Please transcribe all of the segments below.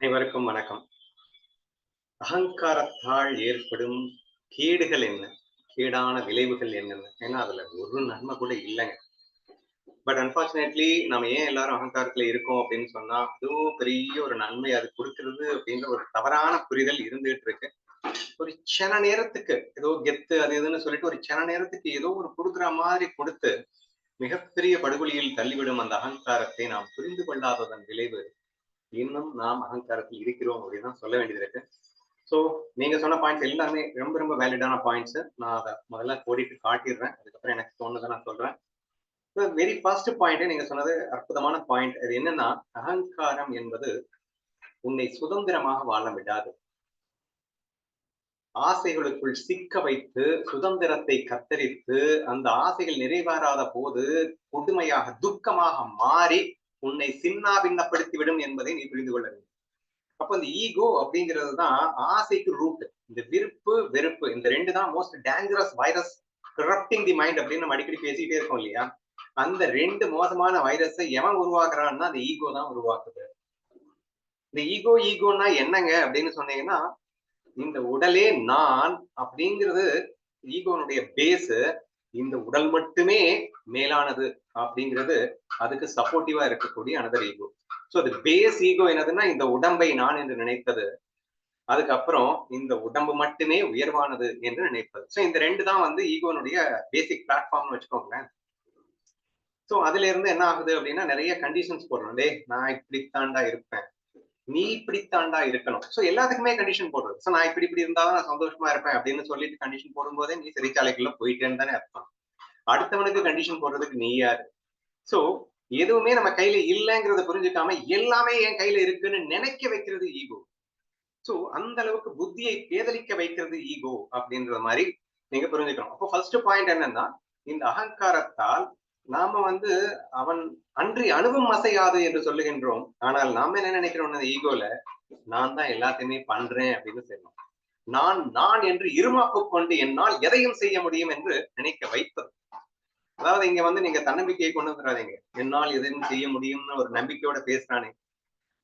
அனைவருக்கும் வணக்கம். அகங்காரத்தால் ஏற்படும் கேடுகள் என்ன? கேடான விளைவுகள் என்னென்ன? ஏன்னா அதுல ஒரு நன்மை கூட இல்லைங்க. பட் அன்பார்ச்சுனேட்லி நம்ம ஏன் எல்லாரும் அகங்காரத்துல இருக்கோம் அப்படின்னு சொன்னா, அதுவும் பெரிய ஒரு நன்மை அது கொடுக்கிறது அப்படின்ற ஒரு தவறான புரிதல் இருந்துகிட்டு இருக்கு. ஒரு க்ஷண நேரத்துக்கு ஏதோ கெத்து அது இதுன்னு சொல்லிட்டு ஒரு க்ஷண நேரத்துக்கு ஏதோ ஒரு கொடுக்குற மாதிரி கொடுத்து மிகப்பெரிய படுகொலியில் தள்ளிவிடும் அந்த அகங்காரத்தை நாம் புரிந்து கொள்ளாததன் விளைவு இன்னும் நாம் அகங்காரத்தில் இருக்கிறோம் அப்படின்னு தான் சொல்ல வேண்டியது இருக்கு. ஸோ நீங்க சொன்ன பாயிண்ட்ஸ் எல்லாமே ரொம்ப ரொம்ப வேலிடான பாயிண்ட்ஸ். நான் அதை முதல்ல கோடிட்டு காட்டிடுறேன். அதுக்கப்புறம் எனக்கு தோணுதை நான் சொல்றேன். வெரி ஃபர்ஸ்ட் பாயிண்ட் நீங்க சொன்னது அற்புதமான பாயிண்ட். அது என்னன்னா, அகங்காரம் என்பது உன்னை சுதந்திரமாக வாழ விடாது. ஆசைகளுக்குள் சிக்க வைத்து சுதந்திரத்தை கத்தரித்து அந்த ஆசைகள் நிறைவேறாத போது கொடுமையாக துக்கமாக மாறி உன்னை சின்னாபின்னப்படுத்திவிடும் என்பதை நீ புரிந்து கொள்ள வேண்டும். அப்ப இந்த ஈகோ அப்படிங்கிறது தான் ஆசைக்கு ரூட். இந்த விருப்பு வெறுப்பு இந்த ரெண்டு தான் most dangerous virus corrupting the mind அப்படின்னு நம்ம அடிக்கடி பேசிட்டே இருக்கோம் இல்லையா? அந்த ரெண்டு மோசமான வைரஸை எவன் உருவாக்குறான்னா அந்த ஈகோ தான் உருவாக்குது. இந்த ஈகோன்னா என்னங்க அப்படின்னு சொன்னீங்கன்னா, இந்த உடலே நான் அப்படிங்கிறது ஈகோனுடைய பேஸ். இந்த உடல் மட்டுமே மேலானது அப்படிங்கிறது அதுக்கு சப்போர்ட்டிவா இருக்கக்கூடிய அனதர் ஈகோ. சோ அது பேஸ் ஈகோ என்னதுன்னா இந்த உடம்பை நான் என்று நினைப்பது. அதுக்கப்புறம் இந்த உடம்பு மட்டுமே உயர்வானது என்று நினைப்பது. சோ இந்த ரெண்டு தான் வந்து ஈகோனுடைய பேசிக் பிளாட்ஃபார்ம்னு வச்சுக்கோங்களேன். சோ அதுல இருந்து என்ன ஆகுது அப்படின்னா நிறைய கண்டிஷன்ஸ் போடுறோம். டே நான் இப்படித்தாண்டா இருப்பேன், நீ இப்படித்தாண்டா இருக்கணும். சோ எல்லாத்துக்குமே கண்டிஷன் போடுறது. சோ நான் இப்படி இருந்தாதான் நான் சந்தோஷமா இருப்பேன் அப்படின்னு சொல்லிட்டு கண்டிஷன் போடும்போதே நீ சிறைச்சாலைக்குள்ள போயிட்டேன்னு தானே அர்த்தம். அடுத்தவனுக்கு கண்டிஷன் போடுறதுக்கு நீ யாரு? சோ எதுவுமே நம்ம கையில இல்லைங்கிறத புரிஞ்சுக்காம எல்லாமே என் கையில இருக்குன்னு நினைக்க வைக்கிறது ஈகோ. சோ அந்த அளவுக்கு புத்தியை பேதலிக்க வைக்கிறது ஈகோ அப்படின்ற மாதிரி நீங்க புரிஞ்சுக்கணும். அப்போ ஃபர்ஸ்ட் பாயிண்ட் என்னன்னா, இந்த அகங்காரத்தால் நாம வந்து அவன் அன்றி அணுவும் அசையாது என்று சொல்லுகின்றோம். ஆனால் நாம என்ன நினைக்கிறோம், இந்த ஈகோல நான் தான் எல்லாத்தையுமே பண்றேன் அப்படின்னு சொல்லணும். நான் என்று இருமாப்பு கொண்டு என்னால் எதையும் செய்ய முடியும் என்று நினைக்க வைப்பது. அதாவது இங்க வந்து நீங்க தன்னம்பிக்கையை கொண்டு வந்துடாதீங்க. என்னால் எதையும் செய்ய முடியும்னு ஒரு நம்பிக்கையோட பேசுறானே,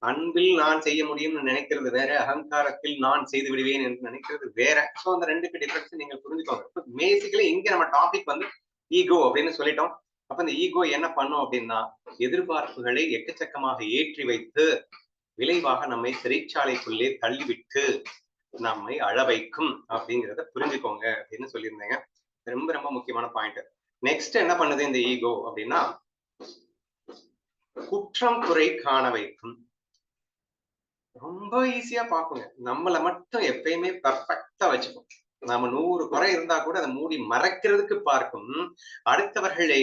அன்பில் நான் செய்ய முடியும்னு நினைக்கிறது வேற, அகங்காரத்தில் நான் செய்து விடுவேன் என்று நினைக்கிறது வேற. சோ அந்த ரெண்டுக்கு டிஃபரன்ஸ் நீங்க புரிஞ்சுக்கோங்க. பேசிக்கலி இங்க நம்ம டாபிக் வந்து ஈகோ அப்படின்னு சொல்லிட்டோம். அப்ப இந்த ஈகோ என்ன பண்ணும் அப்படின்னா, எதிர்பார்ப்புகளை எக்கச்சக்கமாக ஏற்றி வைத்து விளைவாக நம்மை சிறைச்சாலைக்குள்ளே தள்ளிவிட்டு நம்மை அழ வைக்கும் அப்படிங்கிறத புரிஞ்சுக்கோங்க அப்படின்னு சொல்லியிருந்தேங்க. ரொம்ப ரொம்ப முக்கியமான பாயிண்ட். நெக்ஸ்ட் என்ன பண்ணுது இந்த ஈகோ அப்படின்னா, குற்றம் குறை காண வைக்கும். ரொம்ப ஈஸியா பாக்குங்க. நம்மள மட்டும் எப்பயுமே பெர்ஃபெக்ட்டா வச்சுக்கும். நாம 100 குறை இருந்தா கூட அதை மூடி மறைக்கிறதுக்கு பார்க்கும். அடுத்தவர்களை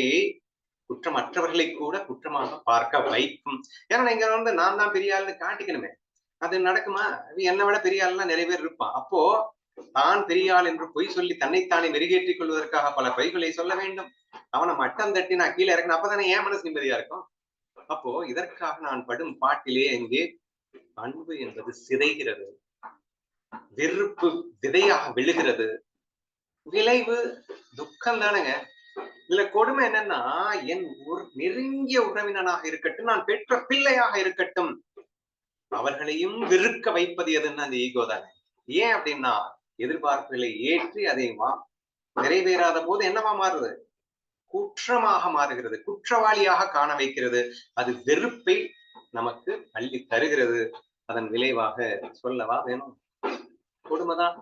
குற்றமற்றவர்களை கூட குற்றமாக பார்க்க வைக்கும். ஏன்னா நீங்க வந்து நான் தான் பெரிய ஆள்னு காட்டிக்கணுமே. அது நடக்குமா? என்னை விட பெரிய ஆள்லாம் நிறைய பேர் இருப்பான். அப்போ தான் பெரிய ஆள் என்று பொய் சொல்லி தன்னைத்தானே மெருகேற்றிக் கொள்வதற்காக பல பொய்களை சொல்ல வேண்டும். அவனை மட்டம் தட்டி நான் கீழே இறக்கணும். அப்பதானே என் மனசு நிம்மதியா இருக்கும். அப்போ இதற்காக நான் படும் பாட்டிலே எங்கே அன்பு என்பது சிதைகிறது, வெறுப்பு விதையாக விழுகிறது. விளைவு துக்கம் தானுங்க. இதுல கொடுமை என்னன்னா, என் ஒரு நெருங்கிய உறவினனாக இருக்கட்டும், நான் பெற்ற பிள்ளையாக இருக்கட்டும், அவர்களையும் வெறுக்க வைப்பது எதுன்னா அந்த ஈகோ தானே. ஏன் அப்படின்னா, எதிர்பார்ப்புகளை ஏற்றி அதை நிறைவேறாத போது என்னவா மாறுது? குற்றமாக மாறுகிறது, குற்றவாளியாக காண வைக்கிறது. அது வெறுப்பை நமக்கு அள்ளி தருகிறது. அதன் விளைவாக சொல்லவா வேணும்? கொடுமைதான்.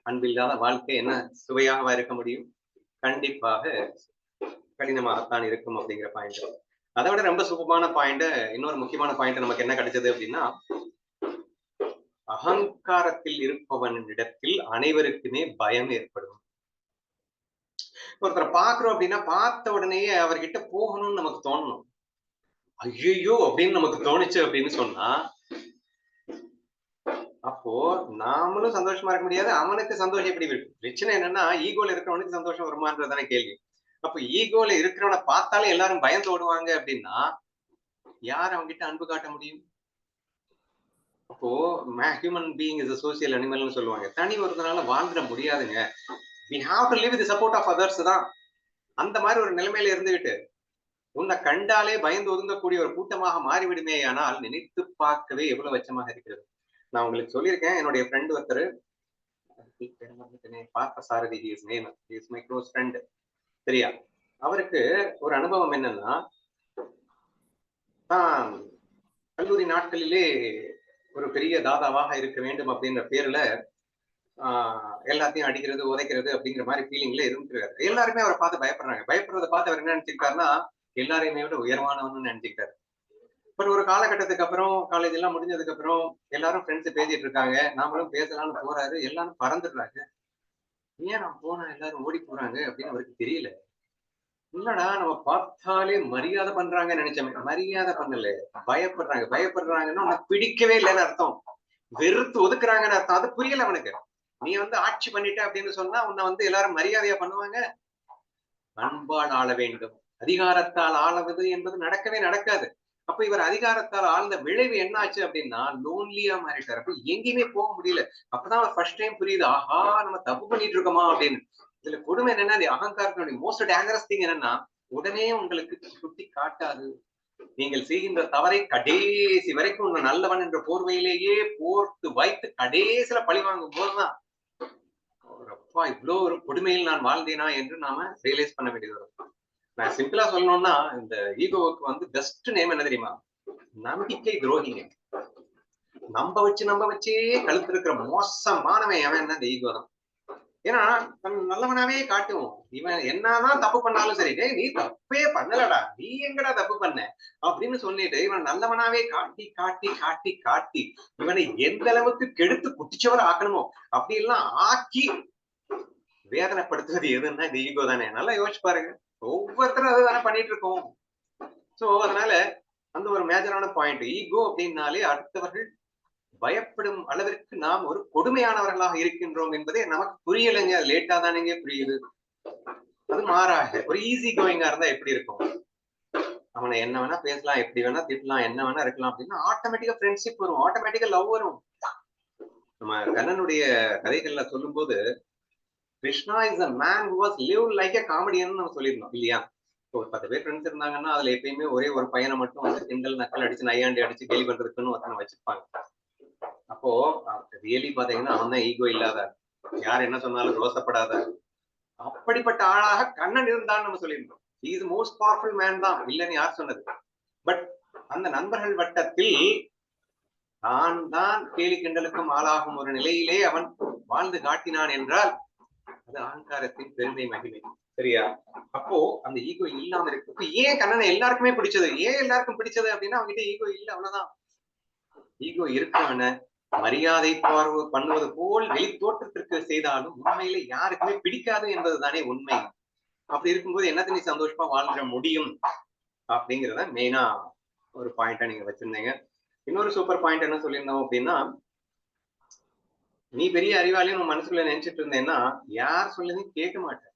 அன்பில்லாத வாழ்க்கை என்ன சுவையாக இருக்க முடியும்? கண்டிப்பாக கடினமாகத்தான் இருக்கும் அப்படிங்கிற பாயிண்ட். அதை விட ரொம்ப சூப்பரான பாயிண்ட், இன்னொரு முக்கியமான பாயிண்ட் நமக்கு என்ன கிடைச்சது அப்படின்னா, அகங்காரத்தில் இருப்பவனிடத்தில் அனைவருக்குமே பயம் ஏற்படும். ஒருத்தரை பாக்குறோம் அப்படின்னா பார்த்த உடனேயே அவர்கிட்ட போகணும்னு நமக்கு தோணணும். ஐயோ அப்படின்னு நமக்கு தோணுச்சு அப்படின்னு சொன்னா, அப்போ நாமளும் சந்தோஷமா இருக்க முடியாது, அவனுக்கு சந்தோஷம் எப்படி இருக்கும்? பிரச்சனை என்னன்னா, ஈகோல இருக்கிறவனுக்கு சந்தோஷம் வருமானதானே கேள்வி. அப்ப ஈகோல இருக்கிறவனை பார்த்தாலே எல்லாரும் பயந்து ஓடுவாங்க அப்படின்னா, யார் அவங்க கிட்ட அன்பு காட்ட முடியும்? அப்போ human being is a social animalனு சொல்லுவாங்க. தனி ஒருத்தனால வாழ்ந்துட முடியாதுங்க. we have to live with the support of others தான். அந்த மாதிரி ஒரு நிலைமையில இருந்துகிட்டு உன்னை கண்டாலே பயந்து ஒதுங்கக்கூடிய ஒரு கூட்டமாக மாறிவிடுமே ஆனால் நினைத்து பார்க்கவே எவ்வளவு அச்சமாக இருக்கிறது. நான் உங்களுக்கு சொல்லியிருக்கேன், என்னுடைய ஃப்ரெண்ட் ஒருத்தர் பார்த்த சாரதி, மை க்ளோஸ் ஃப்ரெண்ட், சரியா? அவருக்கு ஒரு அனுபவம் என்னன்னா, தான் கல்லூரி நாட்களிலே ஒரு பெரிய தாதாவாக இருக்க வேண்டும் அப்படின்ற பேர்ல எல்லாத்தையும் அடிக்கிறது, உதைக்கிறது அப்படிங்கிற மாதிரி ஃபீலிங்ல இருந்துருக்காரு. எல்லாருமே அவரை பார்த்து பயப்படுறாங்க. பயப்படுறதை பார்த்து அவர் என்ன நினைச்சுக்கிட்டாருன்னா, எல்லாரையுமே விட உயர்வானவன்னு நினைச்சுக்கிட்டாரு. பட் ஒரு காலகட்டத்துக்கு அப்புறம், காலேஜ் எல்லாம் முடிஞ்சதுக்கு அப்புறம் எல்லாரும் ஃப்ரெண்ட்ஸ் பேசிட்டு இருக்காங்க. நாமளும் பேசலாம்னு போறாரு. எல்லாரும் பறந்துடுறாங்க. ஏன் நான் போனா எல்லாரும் ஓடி போறாங்க அப்படின்னு அவருக்கு தெரியல. இல்லடா, நம்ம பார்த்தாலே மரியாதை பண்றாங்கன்னு நினைச்சோமே. மரியாதை பண்ணல, பயப்படுறாங்க. பயப்படுறாங்கன்னா உனக்கு பிடிக்கவே இல்லைன்னு அர்த்தம். வெறுத்து ஒதுக்குறாங்கன்னு அர்த்தம். அது புரியல அவனுக்கு. நீ ஆட்சி பண்ணிட்ட அப்படின்னு சொன்னா உன்னை எல்லாரும் மரியாதையா பண்ணுவாங்க. அன்பால் ஆள வேண்டும். அதிகாரத்தால் ஆளுவது என்பது நடக்கவே நடக்காது. அப்ப இவர் அதிகாரத்தால் ஆழ்ந்த விளைவு என்ன ஆச்சு அப்படின்னா, லோன்லியா மாறிட்டார். அப்ப எங்கேயுமே போக முடியல. அப்பதான் அவர் ஃபர்ஸ்ட் டைம் புரியுது, ஆஹா நம்ம தப்பு பண்ணிட்டு இருக்கோமா அப்படின்னு. இதுல கொடுமை என்னன்னா, இந்த அகங்காரத்தினுடைய மோஸ்ட் டேஞ்சரஸ் திங் என்னன்னா, உடனே உங்களுக்கு சுட்டி காட்டாது. நீங்கள் செய்கின்ற தவறை கடைசி வரைக்கும் உங்க நல்லவன் என்ற போர்வையிலேயே போர்த்து வைத்து கடைசியில பழி வாங்கும் போதுதான், அப்பா இவ்வளவு ஒரு கொடுமையில் நான் வாழ்ந்தேனா என்று நாம ரியலைஸ் பண்ண வேண்டியது வரும். நான் சிம்பிளா சொல்லணும்னா, இந்த ஈகோவுக்கு பெஸ்ட் நேம் என்ன தெரியுமா? நம்பிக்கை துரோகிங்க. நம்ப வச்சே கழுத்து இருக்கிற மோசமானவன் எவன் என்ன, இந்த ஈகோ தான். ஏன்னா நல்லவனாவே காட்டுவோம். இவன் என்னதான் தப்பு பண்ணாலும் சரி, நீ தப்பே பண்ணலடா, நீ எங்கடா தப்பு பண்ண அப்படின்னு சொல்லிட்டு இவன் நல்லவனாவே காட்டி காட்டி காட்டி காட்டி இவனை எந்த அளவுக்கு கெடுத்து குட்டிச்சவரை ஆக்கணுமோ அப்படி எல்லாம் ஆக்கி வேதனைப்படுத்துவது எதுன்னா இந்த ஈகோ தானே. நல்லா யோசிச்சு பாருங்க. ஒவ்வொருத்தரும் அதுதானே பண்ணிட்டு இருக்கோம். சோ அதனால அந்த ஒரு மேஜரான பாயிண்ட், ஈகோ அப்படின்னாலே அடுத்தவர்கள் பயப்படும் அளவிற்கு நாம் ஒரு கொடுமையானவர்களாக இருக்கின்றோம் என்பதே நமக்கு புரியலைங்க. அது லேட்டா தானேங்க புரியுது. அது மாறாக ஒரு ஈஸி கோயிங்கா இருந்தா எப்படி இருக்கும்? அவனை என்ன வேணா பேசலாம், எப்படி வேணா திட்டலாம், என்ன வேணா இருக்கலாம் அப்படின்னா ஆட்டோமேட்டிக்கா ஃப்ரெண்ட்ஷிப் வரும், ஆட்டோமேட்டிக்கா லவ் வரும். நம்ம கண்ணனுடைய கதைகள்ல சொல்லும் போது, Krishna is a man who was lived like a comedian நம்ம சொல்லியிருந்தோம் இல்லையா? ஒரு 10 பேர் ஃப்ரெண்ட்ஸ் இருந்தாங்கன்னா அதுல எப்பயுமே ஒரே ஒரு பையனை மட்டும் கிண்டல் நக்கல் அடிச்சு நையாண்டி அடிச்சு கேலி பண்றதுக்குன்னு ஒருத்தனை வச்சிருப்பாங்க. அப்போ ரியலி பாத்தீங்கன்னா அவன் தான் ஈகோ இல்லாத, யார் என்ன சொன்னாலும் ரோசப்படாத, அப்படிப்பட்ட ஆளாக கண்ணன் இருந்தான்னு நம்ம சொல்லியிருந்தோம். he is most powerful man தான், இல்லைன்னு யார் சொன்னது? பட் அந்த நண்பர்கள் வட்டத்தில் தான் தான் கேலி கிண்டலுக்கும் ஆளாகும் ஒரு நிலையிலே அவன் வாழ்ந்து காட்டினான் என்றால் அது அகங்காரத்தின் பெருமை மகிமை, சரியா? அப்போ அந்த ஈகோ இல்லாம இருக்கு. ஏன் கண்ணனை எல்லாருக்குமே பிடிச்சது? ஏன் எல்லாருக்கும் பிடிச்சது அப்படின்னா அவங்ககிட்ட ஈகோ இல்ல, அவ்வளவுதான். ஈகோ இருக்கிறவன மரியாதை பண்ணுவது போல் வெளி தோற்றத்திற்கு செய்தாலும் உண்மையில யாருக்குமே பிடிக்காது என்பதுதானே உண்மை. அப்படி இருக்கும்போது என்னத்த நீ சந்தோஷமா வாழ்ந்துட முடியும் அப்படிங்கிறத மெயினா ஒரு பாயிண்டா நீங்க வச்சிருந்தீங்க. இன்னொரு சூப்பர் பாயிண்ட் என்ன சொல்லியிருந்தோம் அப்படின்னா, நீ பெரிய அறிவாளின்னு உன் மனசுக்குள்ள நினைச்சிட்டு இருந்தேன்னா யார் சொல்லதையும் கேட்க மாட்டேன்.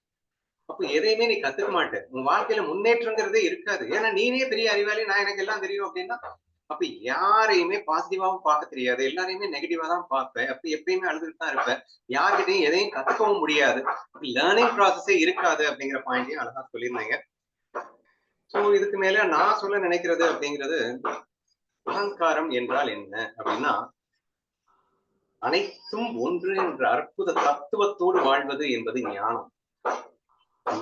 அப்ப எதையுமே நீ கத்துக்க மாட்டேன். உன் வாழ்க்கையில முன்னேற்றங்கிறதே இருக்காது. ஏன்னா நீனே பெரிய அறிவாளி, நான் எனக்கு எல்லாம் தெரியும் அப்படின்னா அப்ப யாரையுமே பாசிட்டிவாவும் பார்க்க தெரியாது, எல்லாரையுமே நெகட்டிவா தான் பார்ப்பேன். அப்ப எப்பயுமே அழுதுட்டு தான் இருப்பேன். யார்கிட்டையும் எதையும் கத்துக்கவும் முடியாது. லேர்னிங் ப்ராசஸே இருக்காது அப்படிங்கிற பாயிண்டையும் அழகா சொல்லியிருந்தீங்க. சோ இதுக்கு மேல நான் சொல்ல நினைக்கிறது அப்படிங்கிறது, அகங்காரம் என்றால் என்ன அப்படின்னா, அனைத்தும் ஒன்று என்ற அற்புத தத்துவத்தோடு வாழ்வது என்பது ஞானம்.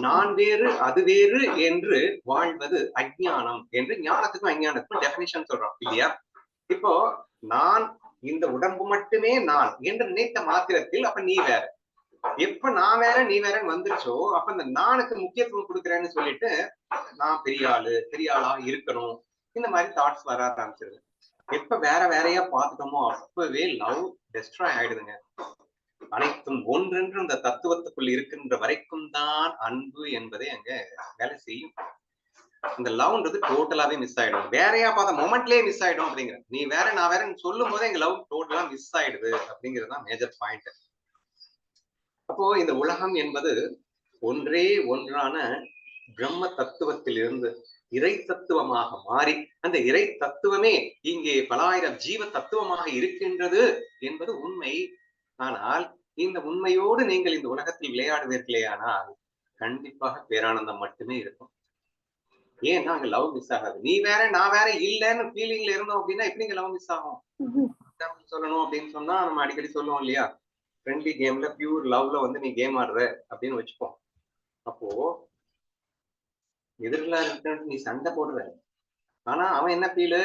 நான் வேறு அது வேறு என்று வாழ்வது அஞ்ஞானம் என்று ஞானத்துக்கும் அஞ்ஞானத்துக்கும் டெபினிஷன் சொல்றோம் இல்லையா? இப்போ நான் இந்த உடம்பு மட்டுமே நான் என்று நினைத்த மாத்திரத்தில் அப்ப நீ வேற. எப்ப நான் வேற நீ வேறன்னு வந்துருச்சோ அப்ப இந்த நானுக்கு முக்கியத்துவம் கொடுக்குறேன்னு சொல்லிட்டு நான் பெரிய ஆளா இருக்கணும், இந்த மாதிரி தாட்ஸ் வர ஆரம்பிச்சிருது. எப்ப வேற வேறையா பார்த்துட்டோமோ அப்பவே லவ் டெஸ்ட்ராய் ஆயிடுதுங்க. அனைத்தும் ஒன்றென்று அந்த தத்துவத்துக்குள் இருக்கின்ற வரைக்கும் தான் அன்பு என்பதே அங்க வேலை செய்யும். அந்த லவ்ன்றது டோட்டலாவே மிஸ் ஆயிடும். வேறையா பார்த்த மொமெண்ட்லயே மிஸ் ஆயிடும் அப்படிங்கிற, நீ வேற நான் வேறன்னு சொல்லும் போதே எங்க லவ் டோட்டலா மிஸ் ஆயிடுது அப்படிங்கிறதுதான் மேஜர் பாயிண்ட். அப்போ இந்த உலகம் என்பது ஒன்றே ஒன்றான பிரம்ம தத்துவத்தில் இருந்து இறை தத்துவமாக மாறி அந்த இறை தத்துவமே இங்கே பலாயிரம் ஜீவ தத்துவமாக இருக்கின்றது என்பது உண்மை. ஆனால் இந்த உண்மையோடு நீங்கள் இந்த உலகத்தில் விளையாடுவீர்களே ஆனால் கண்டிப்பாக பேரானந்தம் மட்டுமே இருக்கும். ஏன்னா அங்க லவ் மிஸ் ஆகாது. நீ வேற நான் வேற இல்லைன்னு ஃபீலிங்ல இருந்தோம் அப்படின்னா எப்படி லவ் மிஸ் ஆகும்? சொல்லணும் அப்படின்னு சொன்னா நம்ம அடிக்கடி சொல்லுவோம் இல்லையா, ஃப்ரெண்ட்லி கேம்ல பியூர் லவ்ல வந்து நீ கேம் ஆடுற அப்படின்னு வச்சுப்போம். அப்போ எதிரில இருக்க நீ சண்டை போடுற. ஆனா அவன் என்ன ஃபீலு,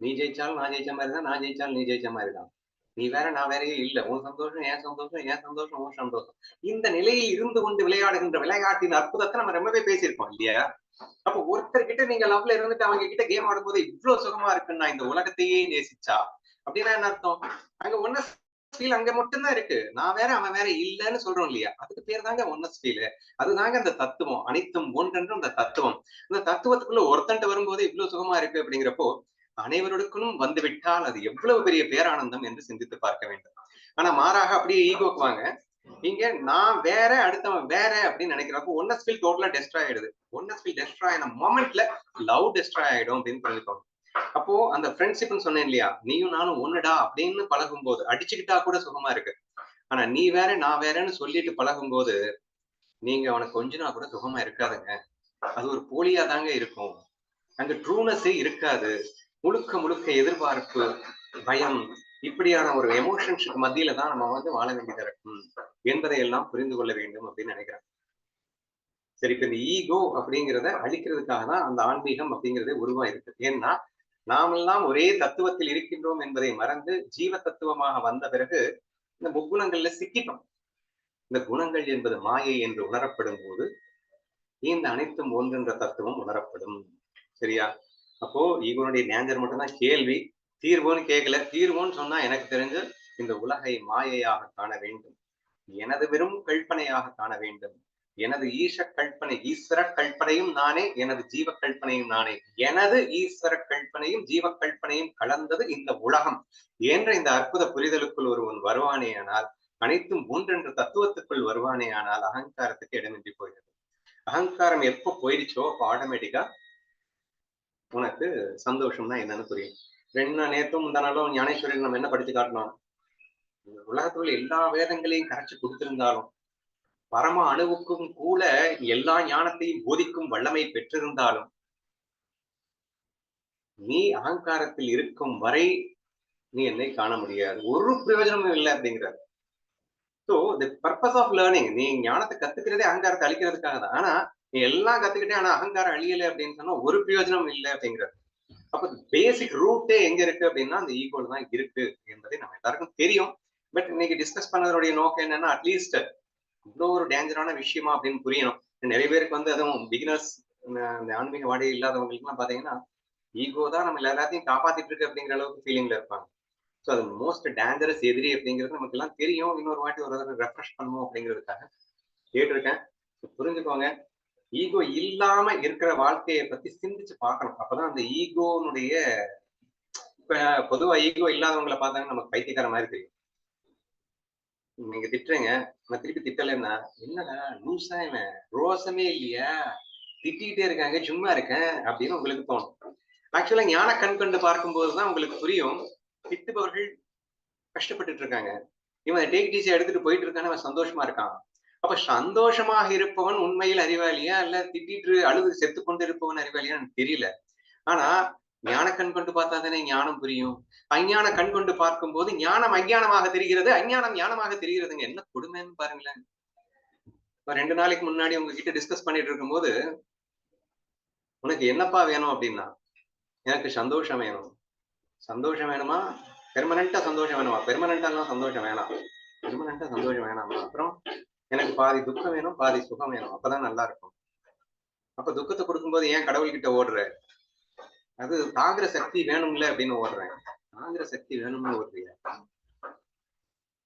நீ ஜெயிச்சாலும் நான் ஜெயிச்ச மாதிரி தான், நான் ஜெயிச்சாலும் நீ ஜெயிச்ச மாதிரி தான். நீ வேற நான் வேறயே இல்ல. உன் சந்தோஷம் என் சந்தோஷம், என் சந்தோஷம் உன் சந்தோஷம். இந்த நிலையில் இருந்து கொண்டு விளையாடுகின்ற விளையாட்டின் அற்புதத்தை நம்ம ரொம்பவே பேசியிருக்கோம் இல்லையா? அப்ப ஒருத்தர் கிட்ட நீங்க லவ்ல இருந்துட்டு அவங்க கிட்ட கேம் ஆடும்போது இவ்வளவு சுகமா இருக்குன்னா இந்த உலகத்தையே நேசிச்சா அப்படின்னா என்ன அர்த்தம்? அங்க ஒன்னஸ் ஃபீல் அங்க மட்டும்தான் இருக்கு. நான் வேற அவன் வேற இல்லன்னு சொல்றோம் இல்லையா? அதுக்கு பேர் தாங்க ஒன்னஸ் ஃபீல். அதுதாங்க அந்த தத்துவம். அனைத்தும் ஒன்றென்றும் அந்த தத்துவம். இந்த தத்துவத்துக்குள்ள ஒருத்தன்ட்ட வரும்போது இவ்வளவு சுகமா இருக்கு அப்படிங்கிறப்போ அனைவருக்கும் வந்து விட்டால் அது எவ்வளவு பெரிய பேரானந்தம் என்று சிந்தித்து பார்க்க வேண்டும். ஆனா மாறாக அப்படியே ஈகோக்கு வாங்க. இங்க நான் வேற அடுத்தவன் வேற அப்படின்னு நினைக்கிறப்போ ஒன்னஸ் ஃபீல் டோட்டலா டெஸ்ட்ராய் ஆயிடுது. ஒன்னஸ் ஃபீல் டெஸ்ட்ராய் ஆன மொமெண்ட்ல லவ் டெஸ்ட்ராய் ஆயிடும் அப்படின்னு புரிஞ்சுக்கோங்க. அப்போ அந்த ஃப்ரெண்ட்ஷிப்னு சொன்னேன் இல்லையா, நீயும் நானும் ஒண்ணுடா அப்படின்னு பழகும் போது அடிச்சுக்கிட்டா கூட சுகமா இருக்கு. ஆனா நீ வேற நான் வேறன்னு சொல்லிட்டு பழகும் போது நீங்க அவனுக்கு கொஞ்ச நாள் கூட சுகமா இருக்காதுங்க. அது ஒரு போலியா தாங்க இருக்கும். அங்க ட்ரூனஸே இருக்காது. முழுக்க முழுக்க எதிர்பார்ப்பு, பயம் இப்படியான ஒரு எமோஷன்ஸுக்கு மத்தியில தான் நம்ம வந்து வாழ வேண்டியதா இருக்கும் என்பதை எல்லாம் புரிந்து கொள்ள வேண்டும் அப்படின்னு நினைக்கிறேன். சரி, இப்ப இந்த ஈகோ அப்படிங்கிறத அழிக்கிறதுக்காக தான் அந்த ஆன்மீகம் அப்படிங்கிறதே உருவாயிருக்கு. ஏன்னா நாமெல்லாம் ஒரே தத்துவத்தில் இருக்கின்றோம் என்பதை மறந்து ஜீவ தத்துவமாக வந்த பிறகு இந்த முக்குணங்கள்ல சிக்கிட்டோம். இந்த குணங்கள் என்பது மாயை என்று உணரப்படும் போது இந்த அனைத்தும் ஒன்றென்ற தத்துவம் உணரப்படும். சரியா? அப்போ ஈகோனுடைய டேஞ்சர் மட்டும்தான் கேள்வி. தீர்வுன்னு கேட்கல. தீர்வுன்னு சொன்னா எனக்கு தெரிஞ்சு இந்த உலகை மாயையாக காண வேண்டும். எனது வெறும் கல்பனையாக காண வேண்டும். எனது ஈச கல்பனை, ஈஸ்வர கல்பனையும் நானே, எனது ஜீவ கல்பனையும் நானே. எனது ஈஸ்வர கல்பனையும் ஜீவ கல்பனையும் கலந்தது இந்த உலகம் என்ற இந்த அற்புத புரிதலுக்குள் ஒருவன் வருவானேயானால், அனைத்தும் ஒன்றென்ற தத்துவத்துக்குள் வருவானேயானால் அகங்காரத்துக்கு இடமின்றி போகிறது. அகங்காரம் எப்ப போயிடுச்சோ அப்ப ஆட்டோமேட்டிக்கா உனக்கு சந்தோஷம்னா என்னன்னு புரியும். நேத்தும் முந்தானாலும் ஞானேஸ்வரியில் நம்ம என்ன படிச்சு காட்டணும்? உலகத்துல உள்ள எல்லா வேதங்களையும் கரைச்சு கொடுத்திருந்தாலும் பரம அணுவுக்கும் கூட எல்லா ஞானத்தையும் போதிக்கும் வல்லமை பெற்றிருந்தாலும் நீ அகங்காரத்தில் இருக்கும் வரை நீ என்னை காண முடியாது. ஒரு பிரயோஜனமும் இல்லை அப்படிங்கிறார். So the purpose of learning, நீ ஞானத்தை கத்துக்கிறதே அகங்காரத்தை அழிக்கிறதுக்காக தான். ஆனா நீ எல்லாம் கத்துக்கிட்டே ஆனா அகங்காரம் அழியலை அப்படின்னு சொன்னா ஒரு பிரயோஜனம் இல்லை அப்படிங்கிறார். அப்ப பேசிக் ரூட்டே எங்க இருக்கு அப்படின்னா அந்த ஈகோல தான் இருக்கு என்பதை நம்ம எல்லாருக்கும் தெரியும். பட் இன்னைக்கு டிஸ்கஸ் பண்ணதோடைய நோக்கம் என்னன்னா அட்லீஸ்ட் இவ்வளவு ஒரு டேஞ்சரான விஷயமா அப்படின்னு புரியணும். நிறைய பேருக்கு வந்து அதுவும் பிகினர்ஸ், இந்த ஆன்மீக வாடகை இல்லாதவங்களுக்கு எல்லாம் பாத்தீங்கன்னா ஈகோ தான் நம்ம எல்லாத்தையும் காப்பாத்திட்டு இருக்கு அப்படிங்கிற அளவுக்கு ஃபீலிங்ல இருப்பாங்க. ஸோ அது மோஸ்ட் டேஞ்சரஸ் எதிரி அப்படிங்கிறது நமக்கு எல்லாம் தெரியும். இன்னொரு வாட்டி ஒரு தடவை ரெஃப்ரெஷ் பண்ணுவோம் அப்படிங்கிறதுக்காக கேட்டிருக்கேன். புரிஞ்சுக்கோங்க, ஈகோ இல்லாம இருக்கிற வாழ்க்கையை பத்தி சிந்திச்சு பார்க்கணும். அப்பதான் அந்த ஈகோனுடைய, இப்ப பொதுவா ஈகோ இல்லாதவங்களை பார்த்தாங்கன்னா நமக்கு பைத்தியக்கார மாதிரி தெரியும். நீங்க திட்டுறீங்க, நான் திருப்பி திட்டலைன்னா என்னடா லூசா இவன், ரோசமே இல்லையா, திட்டிக்கிட்டே இருக்காங்க சும்மா இருக்கேன் அப்படின்னு உங்களுக்கு தோணும். ஆக்சுவலா ஞான கண் கொண்டு பார்க்கும்போதுதான் உங்களுக்கு புரியும், திட்டுபவர்கள் கஷ்டப்பட்டுட்டு இருக்காங்க, இவன் டேக் டீஸை எடுத்துட்டு போயிட்டு இருக்கான்னு அவன் சந்தோஷமா இருக்கான். அப்ப சந்தோஷமாக இருப்பவன் உண்மையில் அறிவாளியா இல்ல திட்டிட்டு அழுது செத்து கொண்டு இருப்பவன் அறிவாளியா எனக்கு தெரியல. ஆனா ஞான கண் கொண்டு பார்த்தா தானே ஞானம் புரியும். அஞ்ஞான கண் கொண்டு பார்க்கும் போது ஞானம் அஞ்ஞானமாக தெரிகிறது, அஞ்ஞானம் ஞானமாக தெரிகிறதுங்க. என்ன கொடுமைன்னு பாருங்களேன். இப்ப 2 நாளைக்கு முன்னாடி உங்ககிட்ட டிஸ்கஸ் பண்ணிட்டு இருக்கும்போது உனக்கு என்னப்பா வேணும் அப்படின்னா, எனக்கு சந்தோஷம் வேணும். சந்தோஷம் வேணுமா? பெர்மனண்டா சந்தோஷம் வேணுமா? பெர்மனண்டா சந்தோஷம் வேணாம். பெர்மனண்டா சந்தோஷம் வேணாமா? அப்புறம் எனக்கு பாதி துக்கம் வேணும், பாதி சுகம் வேணும். அப்பதான் நல்லா இருக்கும். அப்ப துக்கத்தை கொடுக்கும்போது ஏன் கடவுள்கிட்ட ஓடுற? அது தாங்குற சக்தி வேணும்ல அப்படின்னு ஓடுறேன். தாங்குற சக்தி வேணும்னு ஓடுறியா?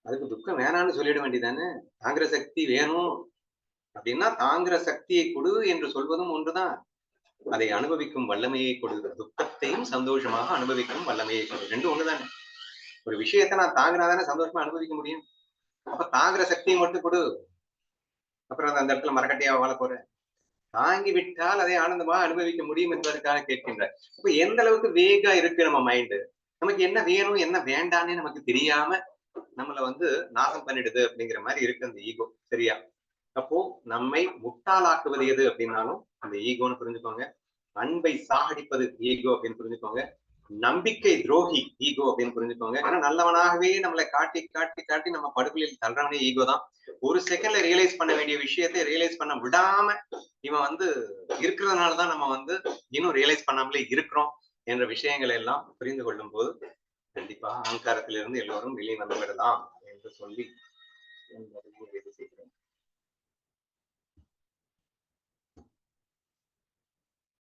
அதுக்கு துக்கம் வேணான்னு சொல்லிட வேண்டியதானே. தாங்குற சக்தி வேணும் அப்படின்னா தாங்குற சக்தியை கொடு என்று சொல்வதும் ஒன்றுதான். அதை அனுபவிக்கும் வல்லமையை கொடு. துக்கத்தையும் சந்தோஷமாக அனுபவிக்கும் வல்லமையை கொடு. ரெண்டும் ஒண்ணுதானே. ஒரு விஷயத்தை நான் தாங்கினாதானே சந்தோஷமா அனுபவிக்க முடியும். அப்ப தாங்குற சக்தியை மட்டும் கொடு. அப்புறம் அந்த இடத்துல மரக்கட்டையா வாழ போற. தாங்கி விட்டால் அதை ஆனந்தமா அனுபவிக்க முடியும் என்பதற்காக கேட்கின்ற. இப்ப எந்த அளவுக்கு வேகா இருக்கு நம்ம மைண்டு. நமக்கு என்ன வேணும் என்ன வேண்டான்னு நமக்கு தெரியாம நம்மள வந்து நாசம் பண்ணிடுது அப்படிங்கிற மாதிரி இருக்கு அந்த ஈகோ. சரியா? அப்போ நம்மை முட்டாளாக்குவது எது அப்படின்னாலும் அந்த ஈகோன்னு புரிஞ்சுக்கோங்க. அன்பை சாகடிப்பது ஈகோ அப்படின்னு புரிஞ்சுக்கோங்க. நம்பிக்கை துரோகி ஈகோ அப்படின்னு புரிஞ்சுக்கோங்க. ஏன்னா நல்லவனாகவே நம்மளை காட்டி காட்டி காட்டி நம்ம படுகொலியில் தள்ளுறவனே ஈகோ தான். ஒரு செகண்ட்ல ரியலைஸ் பண்ண வேண்டிய விஷயத்தை ரியலைஸ் பண்ண விடாம இவன் வந்து இருக்கிறதுனாலதான் நம்ம வந்து இன்னும் ரியலைஸ் பண்ணாமலே இருக்கிறோம் என்ற விஷயங்களை எல்லாம் புரிந்து கொள்ளும் போது கண்டிப்பா அகங்காரத்திலிருந்து எல்லோரும் வெளியே வந்து விடலாம் என்று சொல்லி செய்கிறேன்.